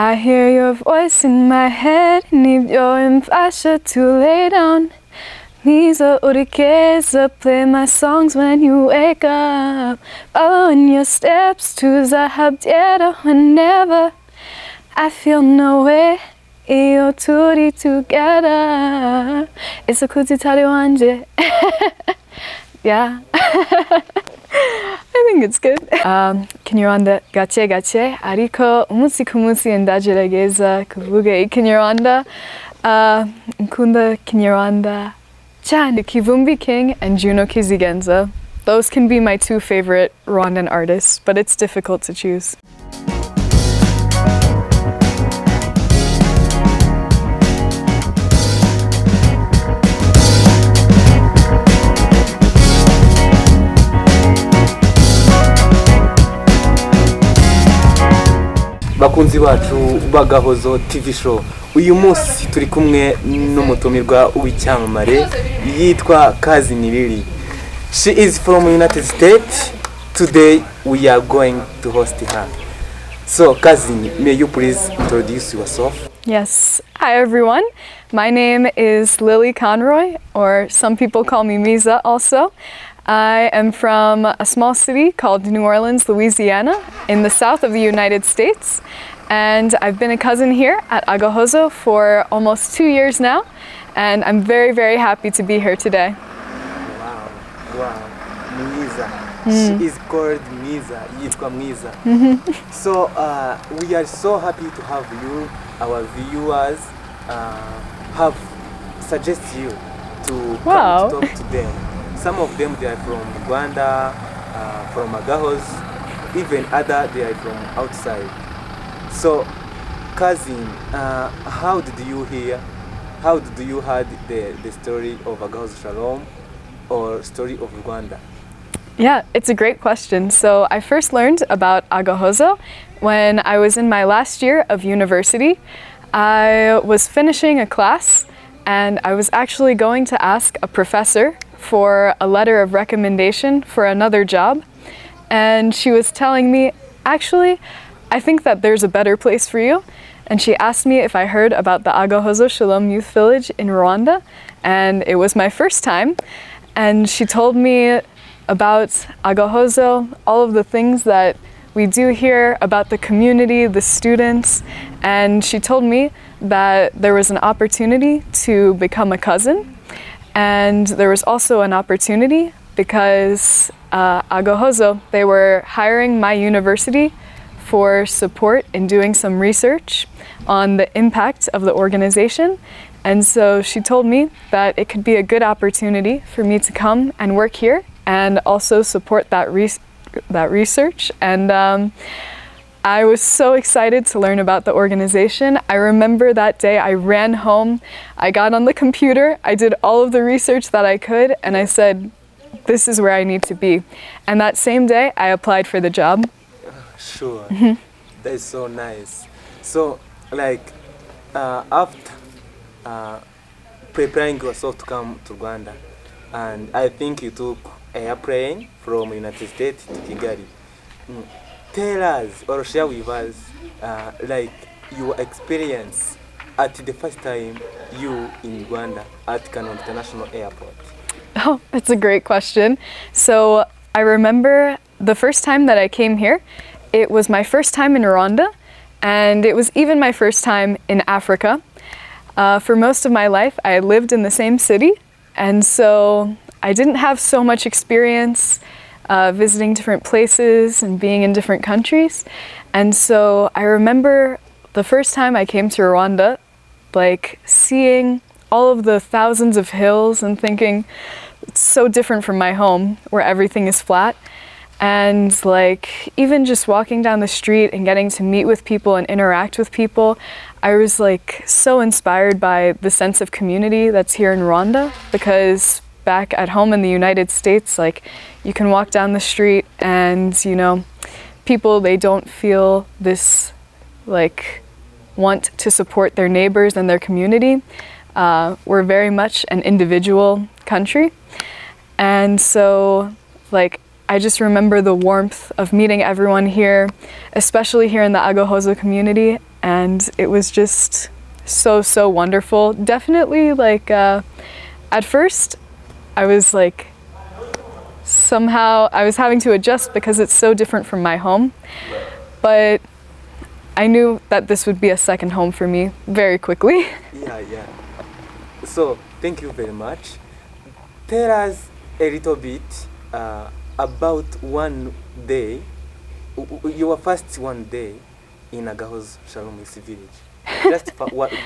I hear your voice in my head, nibyo imfasha to lay down. Mwiza urikeza, play my songs when you wake up. Following your steps, tuzahabyera whenever I feel no way. Iyo turi together. It's a kutitari wanje. Yeah. I think it's good. Ikinyarwanda gace gace ariko umunsi ku munsi ndagerageza kuvuga ikinyarwanda. Nkunda ikinyarwanda cyane. Kivumbi King and Juno Kizigenza. Those can be my two favorite Rwandan artists, but it's difficult to choose. Bakunzi bacu bagahozo TV show, uyu munsi turi kumwe n'umutumirwa w'icyamamare yitwa Kazi niwe. She is from United States. Today we are going to host her. So Kazi, may you please introduce yourself? Yes. Hi everyone. My name is Lily Conroy, or some people call me Mwiza also. I am from a small city called New Orleans, Louisiana, in the south of the United States. And I've been a cousin here at Agahozo for almost 2 years now. And I'm very, very happy to be here today. Wow. Mwiza. She is called Mwiza, Yitwa Mwiza. So we are so happy to have you. Our viewers have suggested you to come to talk to them. Some of them, they are from Rwanda, from Agahoz, even other they are from outside. So, cousin, how did you hear? How did you heard the story of Agahoz Shalom or story of Rwanda? Yeah, it's a great question. So I first learned about Agahozo when I was in my last year of university. I was finishing a class and I was actually going to ask a professor for a letter of recommendation for another job. And she was telling me, actually, I think that there's a better place for you. And she asked me if I heard about the Agahozo Shalom Youth Village in Rwanda. And it was my first time. And she told me about Agahozo, all of the things that we do here, about the community, the students. And she told me that there was an opportunity to become a cousin. And there was also an opportunity because Agahozo, they were hiring my university for support in doing some research on the impact of the organization. And so she told me that it could be a good opportunity for me to come and work here and also support that research. And I was so excited to learn about the organization. I remember that day I ran home, I got on the computer, I did all of the research that I could, and I said, this is where I need to be. And that same day, I applied for the job. Sure, that is so nice. So, like, after preparing yourself to come to Rwanda, and I think you took airplane from United States to Kigali. Tell us or share with us like your experience at the first time you in Rwanda at Kanombe International Airport. Oh, that's a great question. So I remember the first time that I came here, it was my first time in Rwanda, and it was even my first time in Africa. For most of my life, I lived in the same city, and so I didn't have so much experience visiting different places and being in different countries. And so I remember the first time I came to Rwanda, like seeing all of the thousands of hills and thinking, it's so different from my home where everything is flat. And like even just walking down the street and getting to meet with people and interact with people, I was like so inspired by the sense of community that's here in Rwanda, because back at home in the United States, like you can walk down the street and, you know, people, they don't feel this like want to support their neighbors and their community. We're very much an individual country. And so like I just remember the warmth of meeting everyone here, especially here in the Agahozo community. and it was just so wonderful. Definitely like at first I was like somehow I was having to adjust because it's so different from my home, but I knew that this would be a second home for me very quickly. Yeah. So thank you very much. Tell us a little bit about one day, your first one day in Agahozo Shalom village.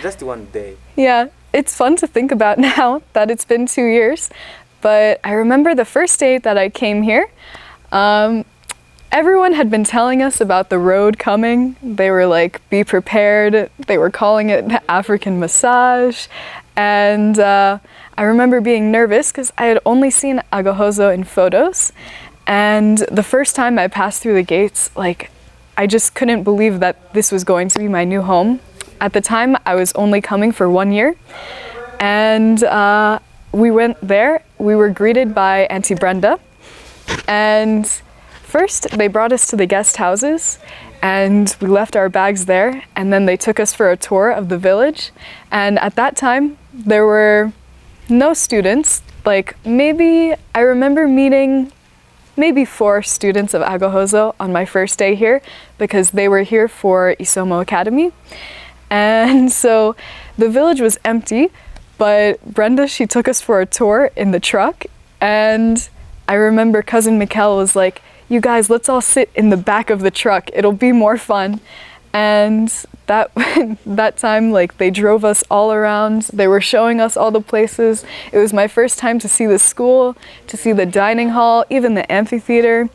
Just one day. Yeah, it's fun to think about now that it's been 2 years, but I remember the first day that I came here, everyone had been telling us about the road coming. They were like, be prepared. They were calling it African massage. And I remember being nervous because I had only seen Agahozo in photos. And the first time I passed through the gates, like, I just couldn't believe that this was going to be my new home. At the time, I was only coming for 1 year. And we went there. We were greeted by Auntie Brenda. And first, they brought us to the guest houses, and we left our bags there, and then they took us for a tour of the village. And at that time, there were no students. Like, maybe, I remember meeting maybe 4 students of Agahozo on my first day here, because they were here for Isomo Academy. And so the village was empty, but Brenda, she took us for a tour in the truck, and I remember cousin Mikkel was like, you guys, let's all sit in the back of the truck. It'll be more fun. And that time, like, they drove us all around. They were showing us all the places. It was my first time to see the school, to see the dining hall, even the amphitheater.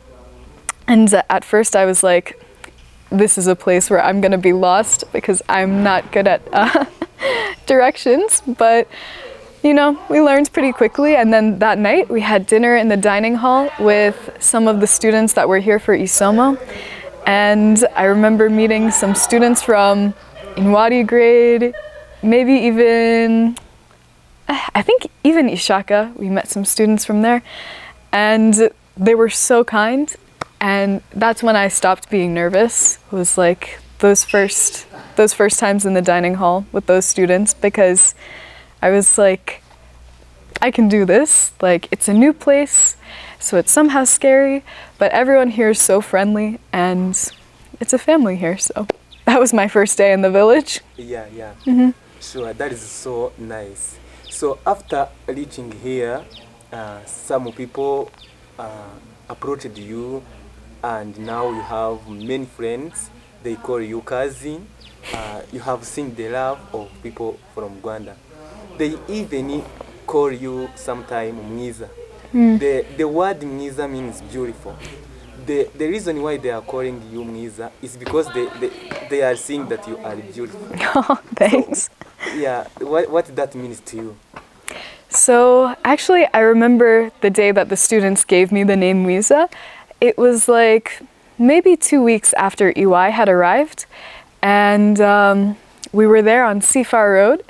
And at first I was like, this is a place where I'm gonna be lost because I'm not good at directions. But you know, we learned pretty quickly, and then that night we had dinner in the dining hall with some of the students that were here for Isomo. And I remember meeting some students from Inwari grade, maybe even, I think even Ishaka, we met some students from there. And they were so kind, and that's when I stopped being nervous. It was like those first times in the dining hall with those students, because I was like, I can do this. Like, it's a new place, so it's somehow scary, but everyone here is so friendly, and it's a family here, so that was my first day in the village. Yeah. Mm-hmm. Sure, that is so nice. So after reaching here, some people approached you, and now you have many friends. They call you kazi. You have seen the love of people from Rwanda. They even call you sometime Mwiza. The word Mwiza means beautiful. The reason why they are calling you Mwiza is because they are seeing that you are beautiful. Oh, thanks. So, yeah, what that means to you? So actually, I remember the day that the students gave me the name Mwiza. It was like maybe 2 weeks after EY had arrived, and we were there on Sifar Road.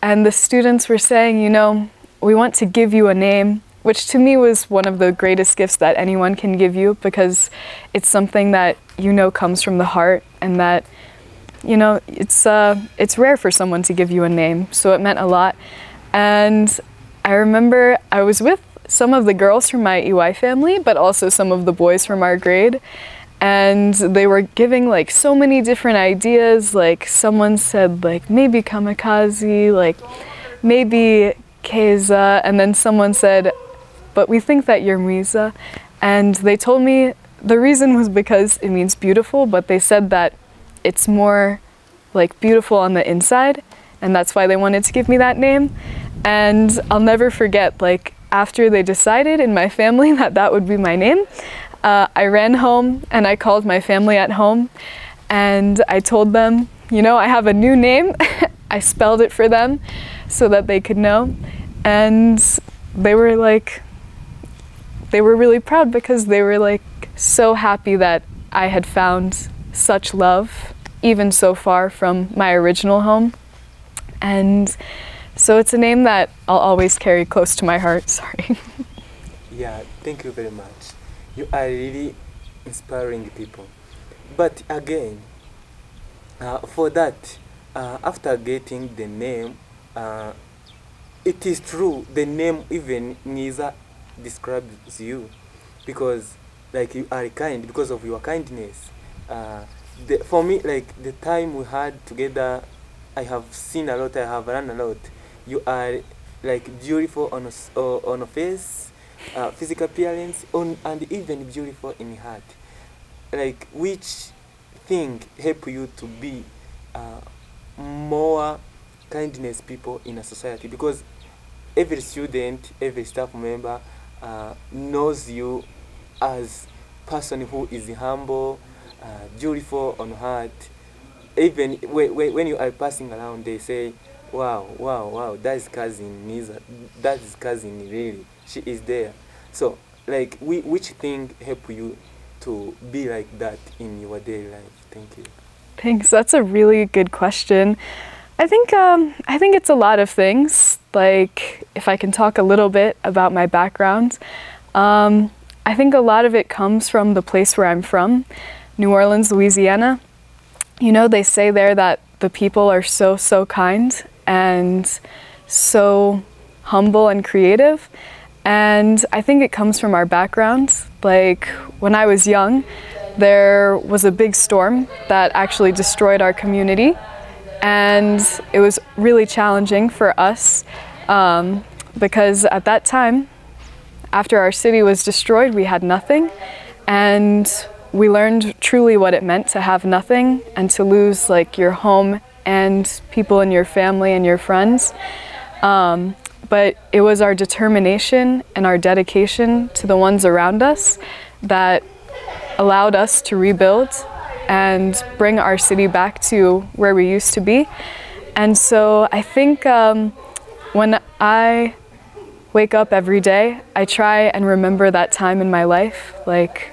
And the students were saying, you know, we want to give you a name, which to me was one of the greatest gifts that anyone can give you, because it's something that, you know, comes from the heart, and that, you know, it's rare for someone to give you a name. So it meant a lot. And I remember I was with some of the girls from my EY family, but also some of the boys from our grade. And they were giving like so many different ideas. Like someone said like maybe kamikaze, like maybe keza, and then someone said, but we think that you're Mwiza. And they told me the reason was because it means beautiful, but they said that it's more like beautiful on the inside, and that's why they wanted to give me that name. And I'll never forget, like after they decided in my family that that would be my name, I ran home and I called my family at home, and I told them, you know, I have a new name. I spelled it for them so that they could know. And they were really proud, because they were like so happy that I had found such love, even so far from my original home. And so it's a name that I'll always carry close to my heart. Sorry. Yeah, thank you very much. You are really inspiring people. But again, For that, after getting the name, it is true. The name even Mwiza describes you, because like you are kind because of your kindness. For me, like the time we had together, I have seen a lot. I have learned a lot. You are like beautiful on a face, physical appearance, and even beautiful in heart. Like which thing help you to be more kindness people in a society, because every student, every staff member knows you as person who is humble, beautiful on heart. Even when you are passing around, they say, "Wow, wow, wow! That is cousin Niza. That is cousin really. She is there." So, like, which thing help you to be like that in your daily life? Thank you. Thanks. That's a really good question. I think it's a lot of things. Like, if I can talk a little bit about my background, I think a lot of it comes from the place where I'm from, New Orleans, Louisiana. You know, they say there that the people are so kind and so humble and creative. And I think it comes from our background. Like, when I was young, there was a big storm that actually destroyed our community. And it was really challenging for us because at that time, after our city was destroyed, we had nothing. And we learned truly what it meant to have nothing and to lose like your home and people in your family and your friends. But it was our determination and our dedication to the ones around us that allowed us to rebuild and bring our city back to where we used to be. And so I think when I wake up every day, I try and remember that time in my life, like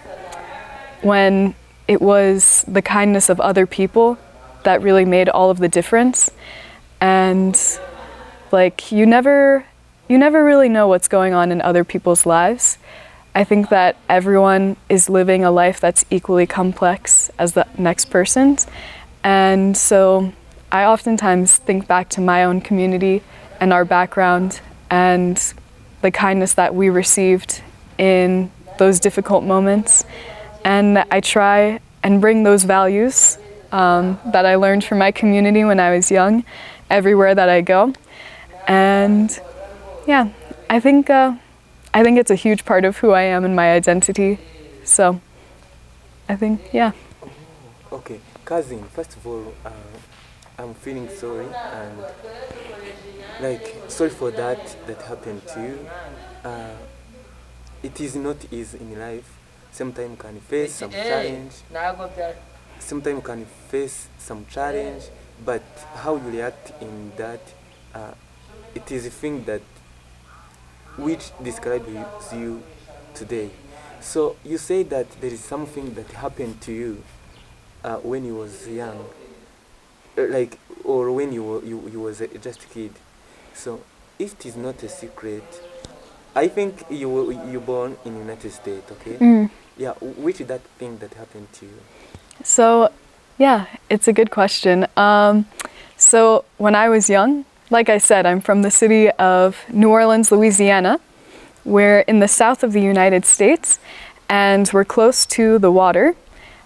when it was the kindness of other people that really made all of the difference. And like you never really know what's going on in other people's lives. I think that everyone is living a life that's equally complex as the next person's. And so I oftentimes think back to my own community and our background and the kindness that we received in those difficult moments. And I try and bring those values that I learned from my community when I was young everywhere that I go. And yeah, I think it's a huge part of who I am and my identity. So I think, yeah. Okay, cousin, first of all, I'm feeling sorry and sorry for that happened to you. It is not easy in life. Sometimes you can face some challenge. Sometimes you can face some challenge, but how you react in that, it is a thing that which describes you today. So you say that there is something that happened to you when you was young, or when you was just a kid. So if it is not a secret, I think you born in United States, okay? Yeah, which is that thing that happened to you? So yeah, it's a good question. So when I was young, like I said, I'm from the city of New Orleans, Louisiana. We're in the south of the United States, and we're close to the water.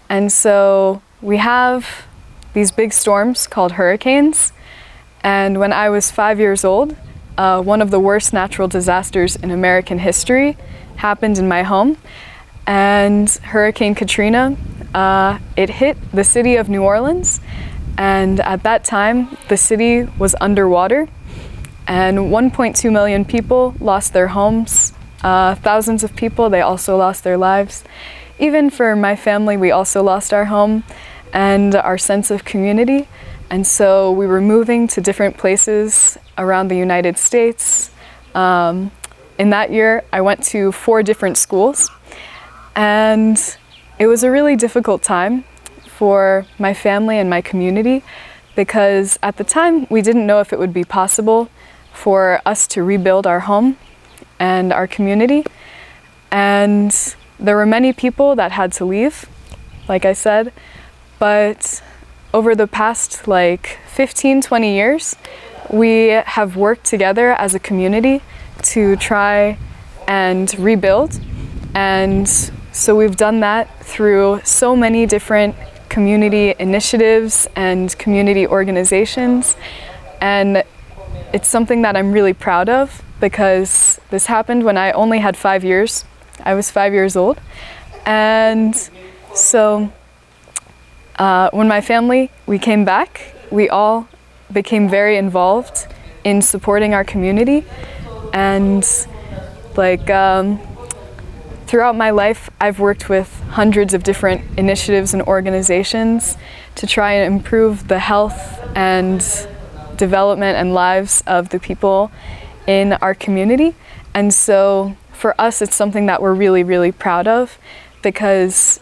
And so we have these big storms called hurricanes. And when I was 5 years old, one of the worst natural disasters in American history happened in my home. And Hurricane Katrina, it hit the city of New Orleans. And at that time, the city was underwater, and 1.2 million people lost their homes. Thousands of people, they also lost their lives. Even for my family, we also lost our home and our sense of community. And so we were moving to different places around the United States. In that year, I went to 4 different schools, and it was a really difficult time for my family and my community, because at the time we didn't know if it would be possible for us to rebuild our home and our community. And there were many people that had to leave, like I said, but over the past like 15, 20 years, we have worked together as a community to try and rebuild. And so we've done that through so many different community initiatives and community organizations. And it's something that I'm really proud of, because this happened when I only had 5 years. I was 5 years old. And so when my family, we came back, we all became very involved in supporting our community. And like throughout my life, I've worked with hundreds of different initiatives and organizations to try and improve the health and development and lives of the people in our community. And so for us, it's something that we're really, really proud of, because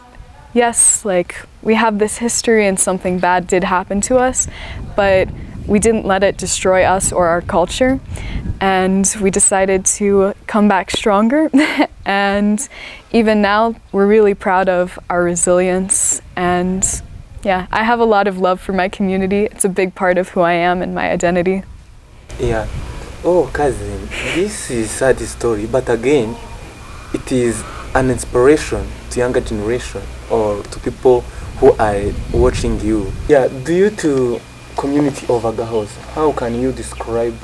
yes, like we have this history and something bad did happen to us, but we didn't let it destroy us or our culture. And we decided to come back stronger. And even now, we're really proud of our resilience. And yeah, I have a lot of love for my community. It's a big part of who I am and my identity. Yeah. Oh, cousin, this is a sad story, but again, it is an inspiration to younger generation or to people who are watching you. Yeah, due to community of Agahozo, how can you describe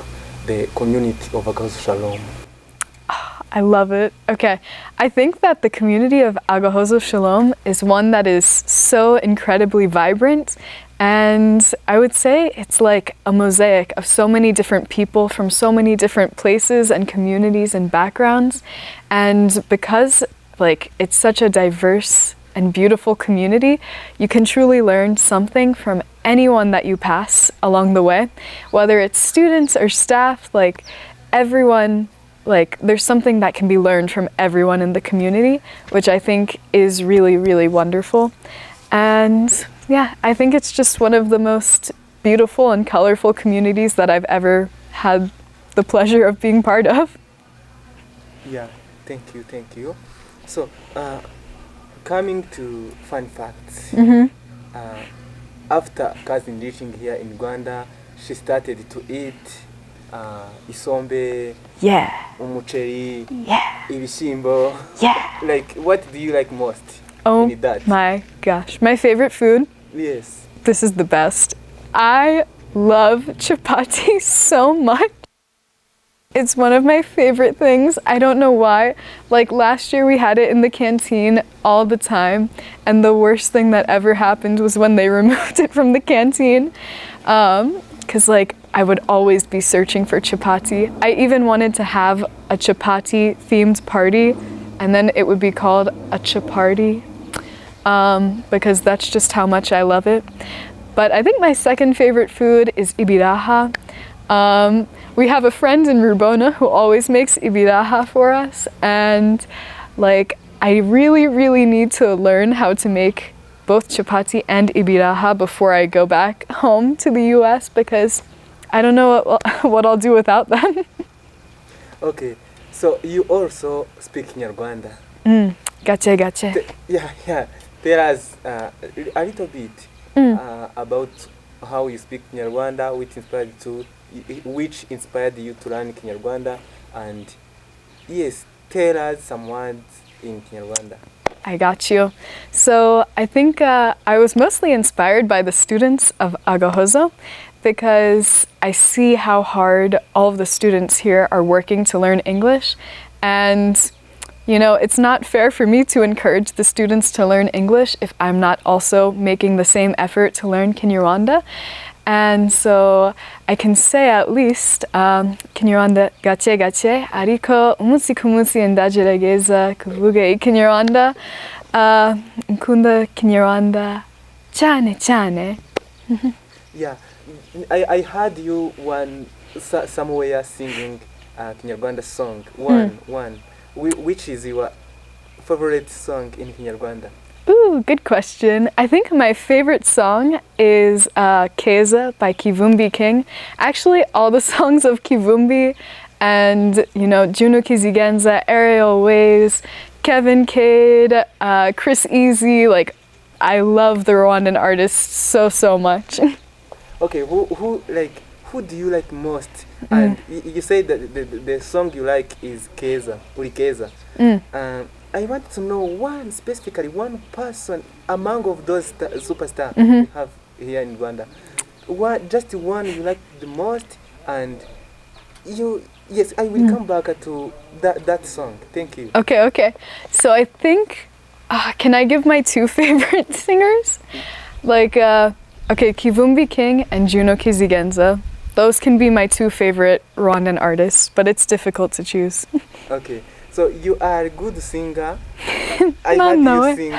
the community of Agahozo Shalom? I love it. Okay, I think that the community of Agahozo Shalom is one that is so incredibly vibrant, and I would say it's like a mosaic of so many different people from so many different places and communities and backgrounds. And because like it's such a diverse and beautiful community, you can truly learn something from anyone that you pass along the way, whether it's students or staff. Like everyone, like there's something that can be learned from everyone in the community, which I think is really, really wonderful. And yeah, I think it's just one of the most beautiful and colorful communities that I've ever had the pleasure of being part of. Yeah, thank you. So, coming to fun facts, after cousin reaching here in Rwanda, she started to eat isombe, umuceri, ibishyimbo. Like, what do you like most? Oh in that? My gosh, my favorite food? Yes. This is the best. I love chapati so much. It's one of my favorite things. I don't know why. Like last year we had it in the canteen all the time, and the worst thing that ever happened was when they removed it from the canteen. 'Cause like I would always be searching for chapati. I even wanted to have a chapati themed party, and then it would be called a chaparty, because that's just how much I love it. But I think my second favorite food is ibiraha. We have a friend in Rubona who always makes ibiraha for us, and like I really, really need to learn how to make both chapati and ibiraha before I go back home to the US, because I don't know what I'll do without them. Okay, so you also speak Kinyarwanda. Gache. Yeah. Tell us a little bit about how you speak Kinyarwanda, which inspired you to learn Kinyarwanda, and yes, tell us some words in Kinyarwanda. I got you. So I think I was mostly inspired by the students of Agahozo, because I see how hard all of the students here are working to learn English. And you know, it's not fair for me to encourage the students to learn English if I'm not also making the same effort to learn Kinyarwanda. And so I can say at least Kinyarwanda gache ariko umunsi ku munsi ndagerageza kuvuga ikinyarwanda, nkunda Kinyarwanda cyane. Yeah, I heard you somewhere singing Kinyarwanda song. One. Which is your favorite song in Kinyarwanda? Ooh, good question. I think my favorite song is Keza by Kivumbi King. Actually, all the songs of Kivumbi and, you know, Juno Kizigenza, Aerial Ways, Kevin Cade, Chris Easy, like I love the Rwandan artists so much. Okay, who do you like most? And you say that the song you like is Keza, buri. I want to know specifically one person among of those superstars we have here in Rwanda. Just one you like the most, and yes, I will come back to that song. Thank you. Okay. So I think, can I give my two favorite singers? Like, okay, Kivumbi King and Juno Kizigenza. Those can be my two favorite Rwandan artists, but it's difficult to choose. Okay, so you are a good singer. I heard you sing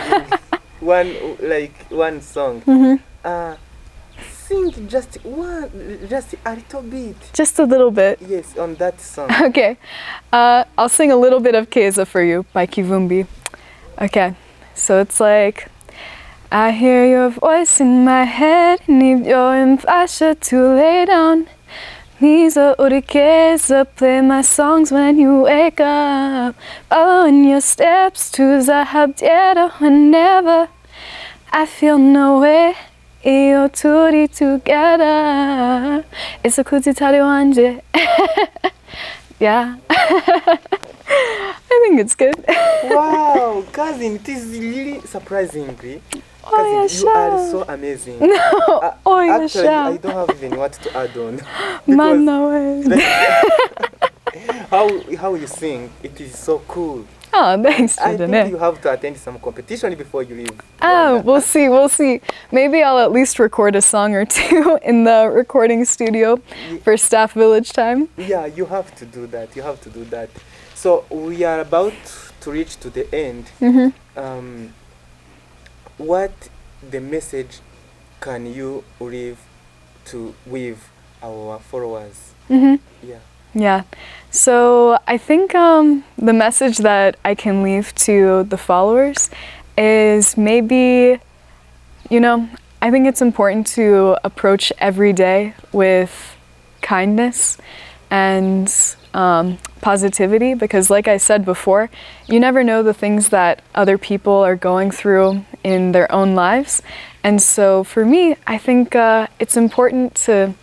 one song. Sing just a little bit. Just a little bit. Yes, on that song. Okay, I'll sing a little bit of Keza for you by Kivumbi. Okay, so it's like, I hear your voice in my head, need your imfasha to lay down. Mwiza urikeza, play my songs when you wake up. Following your steps to Zahab Dieta whenever I feel no way. Iyo turi together. It's a kutitari wanje. Yeah. I think it's good. Wow, cousin, it is really surprisingly. Cousin, you are so amazing. No. Actually, I don't have even what to add on. Man, no way. How you sing, it is so cool. Oh, thanks, I Jordan. think you have to attend some competition before you leave. Oh, we'll see. Maybe I'll at least record a song or two in the recording studio for staff village time. Yeah, you have to do that. So we are about to reach to the end. What the message can you leave with our followers? Yeah. So I think the message that I can leave to the followers is maybe, I think it's important to approach every day with kindness and positivity, because like I said before, you never know the things that other people are going through in their own lives. And so for me, I think it's important to,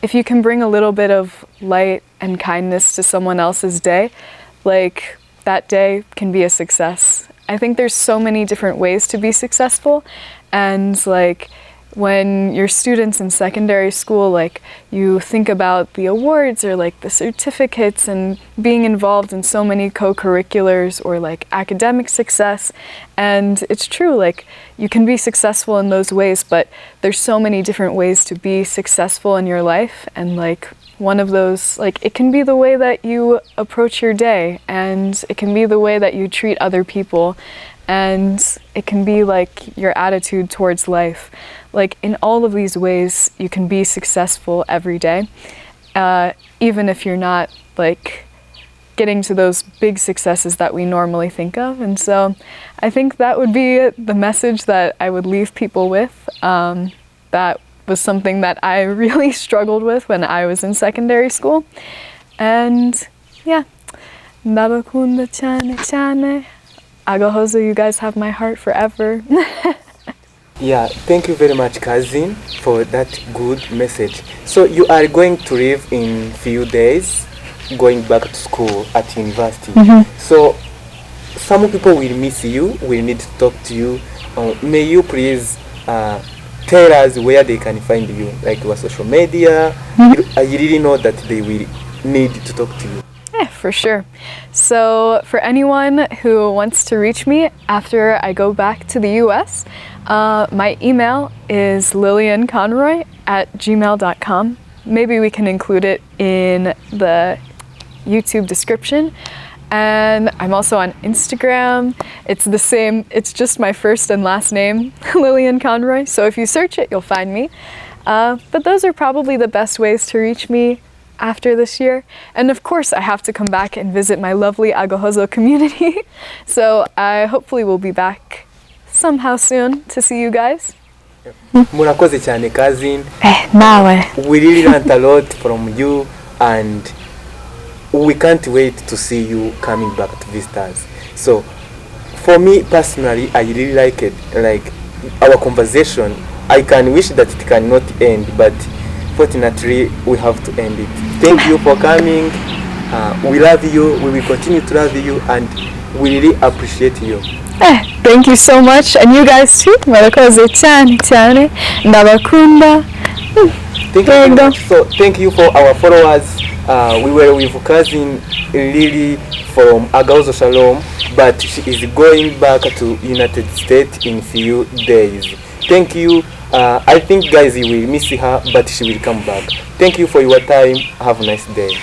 if you can bring a little bit of light and kindness to someone else's day, that day can be a success. I think there's so many different ways to be successful, and when you're students in secondary school, you think about the awards or the certificates and being involved in so many co-curriculars or academic success. And it's true, you can be successful in those ways, but there's so many different ways to be successful in your life. And one of those, it can be the way that you approach your day, and it can be the way that you treat other people, and it can be your attitude towards life. In all of these ways, you can be successful every day, even if you're not getting to those big successes that we normally think of. And so I think that would be the message that I would leave people with. That was something that I really struggled with when I was in secondary school. And yeah, ndabakunda cyane cyane. Agahozo, you guys have my heart forever. Yeah, thank you very much, cousin, for that good message. So you are going to leave in few days, going back to school at university. So some people will miss you, will need to talk to you. May you please tell us where they can find you, your social media. I really know that they will need to talk to you. Yeah, for sure. So for anyone who wants to reach me after I go back to the US, my email is lillianconroy@gmail.com. Maybe we can include it in the YouTube description. And I'm also on Instagram. It's the same, it's just my first and last name, Lillian Conroy. So if you search it, you'll find me. But those are probably the best ways to reach me after this year. And of course, I have to come back and visit my lovely Agahozo community. So I hopefully will be back somehow soon to see you guys. Murakoze cyane, cousin. Nawe. We really learned a lot from you, and we can't wait to see you coming back to visit us. So for me personally, I really like it. Like our conversation, I can wish that it cannot end, but fortunately, we have to end it. Thank you for coming. We love you. We will continue to love you, and we really appreciate you. Thank you so much, and you guys too. Murakoze cyane cyane, ndabakunda. Thank you very much. So thank you for our followers. We were with cousin Lily from Agahozo Shalom, but she is going back to United States in few days. Thank you. I think guys you will miss her, but she will come back. Thank you for your time. Have a nice day.